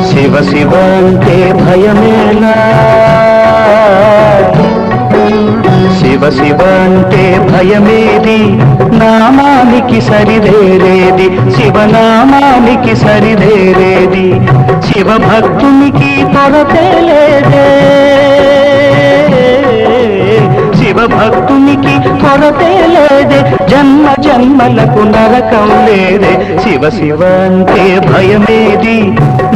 శివ శివ అంటే భయమేలా, శివ శివ అంటే భయమేది, నామానికి సరిదేరేది, శివనామానికి సరిదేరేది, శివ భక్తునికి కొరతే లేదే, శివ భక్తునికి కొరతే లేదే, జన్మ జన్మలకు నరకం లేదే. శివ శివ అంటే భయమేది,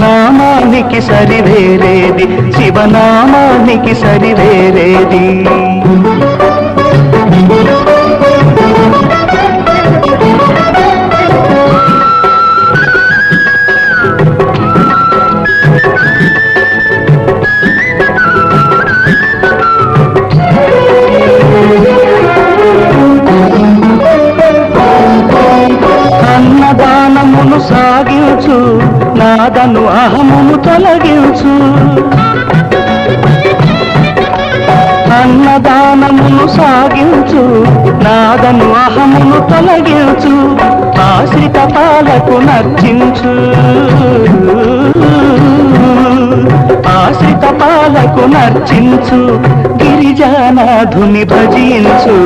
నామానికి సరివేరేది, శివనామానికి సరివేరేది. అన్నదానమును సాగించు, నాదను అహమును తొలగించు, అన్నదానమును సాగించు, నాదను అహమును తొలగించు, ఆశ్రిత పాలకు నర్చించు, ఆశ్రిత పాలకు నర్చించు, గిరిజానాధుని భజించు.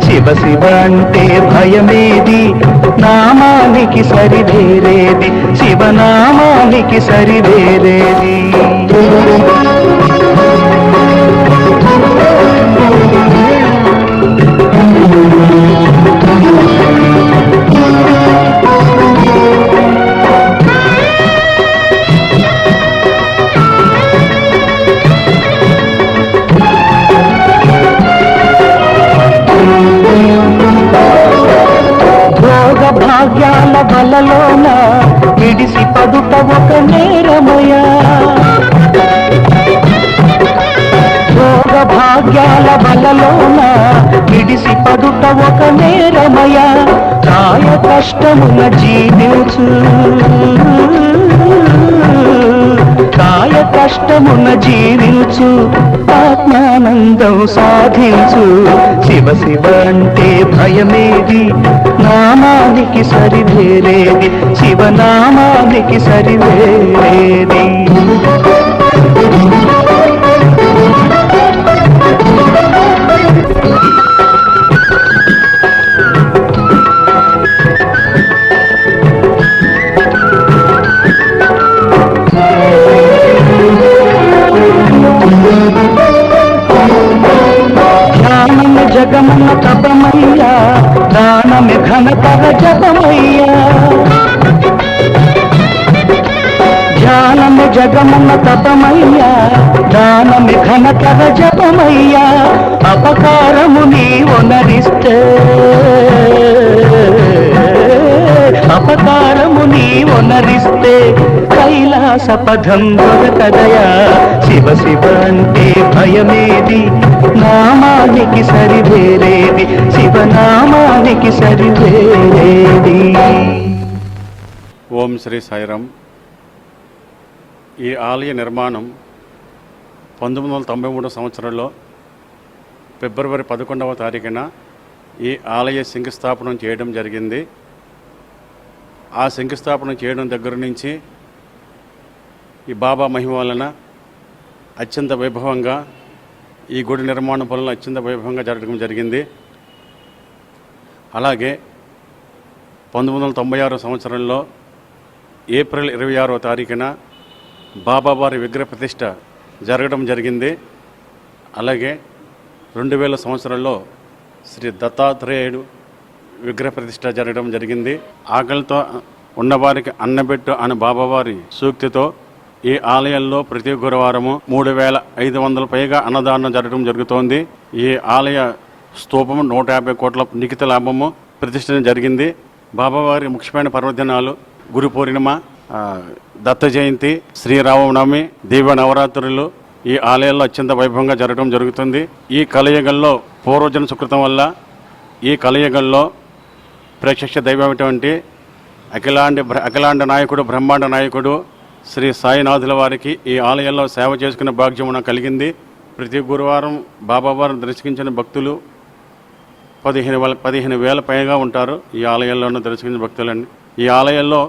శివ శివ అంటే భయమేది, నామానికి సరివేరేది, శివనామానికి సరివేరేది. భాగ్యాల బలలోన విడిసి పదుట ఒక నేరమయా, భోగ భాగ్యాల బలలోన విడిసి పదుట ఒక నేరమయా, కాయ కష్టమున జీవించు, కాయ కష్టమున జీవించు, ఆత్మానందం సాధించు. శివ శివ అంటే భయమేది, నామానికి సరివేరేది, శివనామానికి సరివేరేది. ధ్యానము జగమున తపమయ్యా, దానమే ఘనతర జపమయ్యా, ధ్యానము జగమున తపమయ్యా, దానమే ఘనతర జపమయ్యా, అపకారము నీవొనరిస్తే, అపకారము నీవొనరిస్తే, కైలాస పదం దొరకదయా. శివ శివ అంటే భయమేది, నామానికి సరివేరేది, శివనామానికి సరివేరేది. ఓం శ్రీ సాయిరాం. ఈ ఆలయ నిర్మాణం 1993 సంవత్సరంలో ఫిబ్రవరి 11వ తారీఖున ఈ ఆలయ శంకుస్థాపనం చేయడం జరిగింది. ఆ శంకుస్థాపన చేయడం దగ్గర నుంచి ఈ బాబా మహిమ వలన అత్యంత వైభవంగా ఈ గుడి నిర్మాణ పనులు అత్యంత వైభవంగా జరగడం జరిగింది. అలాగే 1996 సంవత్సరంలో ఏప్రిల్ 26వ తారీఖున బాబావారి విగ్రహ ప్రతిష్ఠ జరగడం జరిగింది. అలాగే 2000 సంవత్సరంలో శ్రీ దత్తాత్రేయుడు విగ్రహ ప్రతిష్ఠ జరగడం జరిగింది. ఆకలితో ఉన్నవారికి అన్నబెట్టు అని బాబావారి సూక్తితో ఈ ఆలయంలో ప్రతి గురువారము 3500 పైగా అన్నదానం జరగడం జరుగుతోంది. ఈ ఆలయ స్తూపము 150 కోట్ల నిఖిత లాభము ప్రతిష్ఠ జరిగింది. బాబావారి ముఖ్యమైన పర్వదినాలు గురు పూర్ణిమ, దత్త జయంతి, శ్రీరామనవమి, దీవ నవరాత్రులు, ఈ ఆలయంలో అత్యంత వైభవంగా జరగడం జరుగుతుంది. ఈ కలియుగంలో పూర్వజన సుకృతం వల్ల ఈ కలియుగంలో ప్రత్యక్ష దైవమైనటువంటి అఖిలాండ నాయకుడు, బ్రహ్మాండ నాయకుడు శ్రీ సాయినాథుల వారికి ఈ ఆలయంలో సేవ చేసుకునే భాగ్యం నాకు కలిగింది. ప్రతి గురువారం బాబావారిని దర్శించిన భక్తులు 15,000 పైగా ఉంటారు. ఈ ఆలయంలోనూ దర్శించిన భక్తులన్నీ. ఈ ఆలయంలో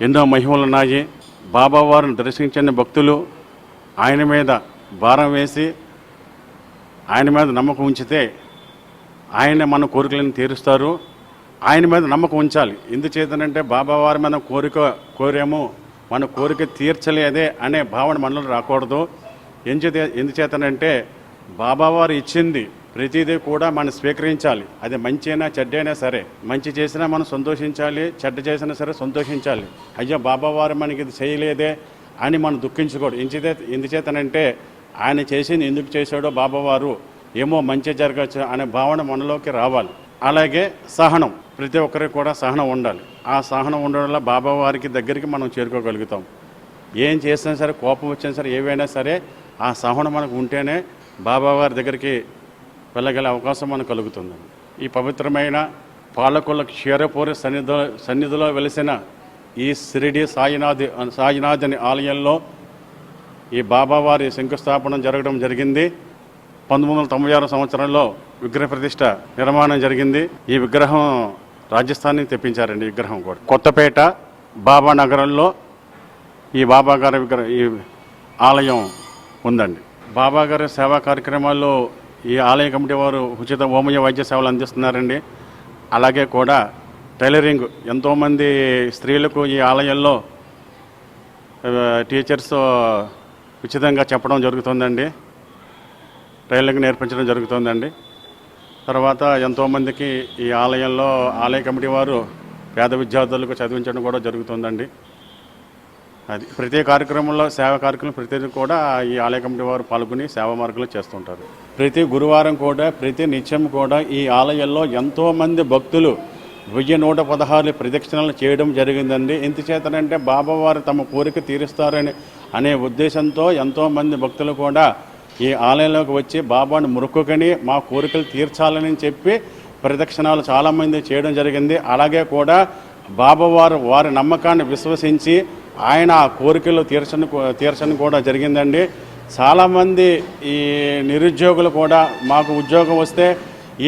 ఎన్నో మహిమలు ఉన్నాయి. బాబావారిని దర్శించిన భక్తులు ఆయన మీద భారం వేసి ఆయన మీద నమ్మకం ఉంచితే ఆయన మన కోరికలను తీరుస్తారు. ఆయన మీద నమ్మకం ఉంచాలి. ఎందుచేతనంటే బాబావారి మీద కోరాము, మన కోరిక తీర్చలేదే అనే భావన మనలో రాకూడదు. ఎందుచేతనంటే బాబావారు ఇచ్చింది ప్రతిదీ కూడా మనం స్వీకరించాలి. అది మంచి అయినా చెడ్డైనా సరే, మంచి చేసినా మనం సంతోషించాలి, చెడ్డ చేసినా సరే సంతోషించాలి. అయ్యో బాబావారు మనకి ఇది చేయలేదే అని మనం దుఃఖించకూడదు. ఎందుచేతనంటే ఆయన చేసింది ఎందుకు చేశాడో బాబావారు, ఏమో మంచి జరగచ్చు అనే భావన మనలోకి రావాలి. అలాగే సహనం, ప్రతి ఒక్కరికి కూడా సహనం ఉండాలి. ఆ సహనం ఉండడం వల్ల బాబావారికి దగ్గరికి మనం చేరుకోగలుగుతాం. ఏం చేసినా సరే, కోపం వచ్చినా సరే, ఏవైనా సరే ఆ సహనం మనకు ఉంటేనే బాబావారి దగ్గరికి వెళ్ళగల అవకాశం మనకు కలుగుతుంది. ఈ పవిత్రమైన పాలకుల క్షీరపూరి సన్నిధిలో వెలిసిన ఈ షిరిడి సాయినాథుని ఆలయంలో ఈ బాబావారి శంకుస్థాపన జరగడం జరిగింది. 1996 సంవత్సరంలో విగ్రహ ప్రతిష్ట నిర్మాణం జరిగింది. ఈ విగ్రహం రాజస్థాన్ నుంచి తెప్పించారండి. విగ్రహం కూడా కొత్తపేట బాబా నగరంలో ఈ బాబాగారి ఈ ఆలయం ఉందండి. బాబాగారి సేవా కార్యక్రమాల్లో ఈ ఆలయ కమిటీ వారు ఉచిత హోమియో వైద్య సేవలు అందిస్తున్నారండి. అలాగే కూడా టైలరింగ్, ఎంతోమంది స్త్రీలకు ఈ ఆలయంలో టీచర్స్ ఉచితంగా చెప్పడం జరుగుతుందండి. టైలరింగ్ నేర్పించడం జరుగుతుందండి. తర్వాత ఎంతోమందికి ఈ ఆలయంలో ఆలయ కమిటీ వారు పేద విద్యార్థులకు చదివించడం కూడా జరుగుతుందండి. అది ప్రతి కార్యక్రమంలో సేవా కార్యక్రమం ప్రతిదీ కూడా ఈ ఆలయ కమిటీ వారు పాల్గొని సేవా మార్గాలు చేస్తుంటారు. ప్రతి గురువారం కూడా, ప్రతి నిత్యం కూడా ఈ ఆలయంలో ఎంతోమంది భక్తులు 1116 ప్రదక్షిణలు చేయడం జరిగిందండి. ఎందుచేతనంటే బాబావారు తమ కోరిక తీరుస్తారని అనే ఉద్దేశంతో ఎంతోమంది భక్తులు కూడా ఈ ఆలయంలోకి వచ్చి బాబాను మొక్కుకొని మా కోరికలు తీర్చాలని చెప్పి ప్రదక్షిణాలు చాలామంది చేయడం జరిగింది. అలాగే కూడా బాబావారు వారి నమ్మకాన్ని విశ్వసించి ఆయన ఆ కోరికలు తీర్చని కూడా జరిగిందండి. చాలామంది ఈ నిరుద్యోగులు కూడా మాకు ఉద్యోగం వస్తే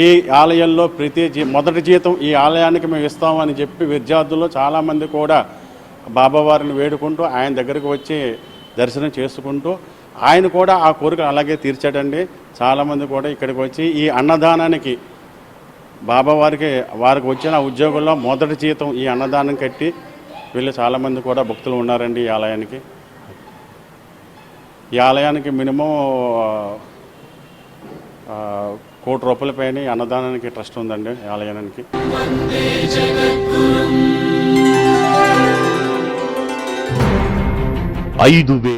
ఈ ఆలయంలో మొదటి జీతం ఈ ఆలయానికి మేము ఇస్తామని చెప్పి విద్యార్థులు చాలామంది కూడా బాబావారిని వేడుకుంటూ ఆయన దగ్గరికి వచ్చి దర్శనం చేసుకుంటూ ఆయన కూడా ఆ కోరిక అలాగే తీర్చాడండి. చాలామంది కూడా ఇక్కడికి వచ్చి ఈ అన్నదానానికి వారికి వచ్చిన ఉద్యోగుల్లో మొదటి జీతం ఈ అన్నదానం కట్టి వీళ్ళు చాలామంది కూడా భక్తులు ఉన్నారండి. ఈ ఆలయానికి మినిమం 1 కోటి రూపాయల పైన అన్నదానానికి ట్రస్ట్ ఉందండి. ఈ ఆలయానికి 5,000